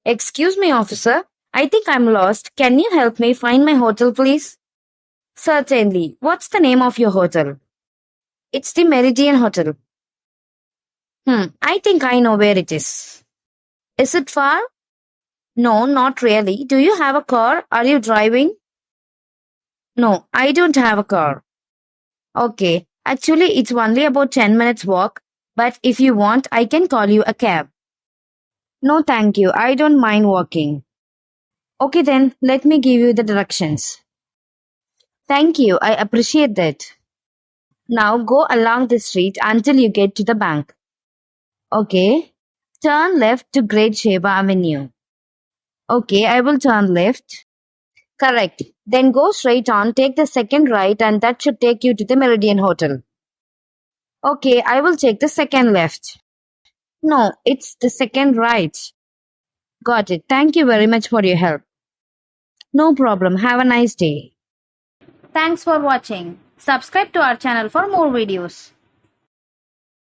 Excuse me, officer. I think I'm lost. Can you help me find my hotel, please? Certainly. What's the name of your hotel? It's the Meridian Hotel. I think I know where it is. Is it far? No, not really. Do you have a car? Are you driving? No, I don't have a car. Okay. Actually, it's only about 10 minutes walk, but if you want, I can call you a cab. No, thank you. I don't mind walking. Okay then, let me give you the directions. Thank you. I appreciate that. Now go along the street until you get to the bank. Okay. Turn left to Great Sheba Avenue. Okay, I will turn left. Correct. Then go straight on, take the second right, and that should take you to the Meridian Hotel. Okay, I will take the second left. No, it's the second right. Got it. Thank you very much for your help. No problem. Have a nice day. Thanks for watching. Subscribe to our channel for more videos.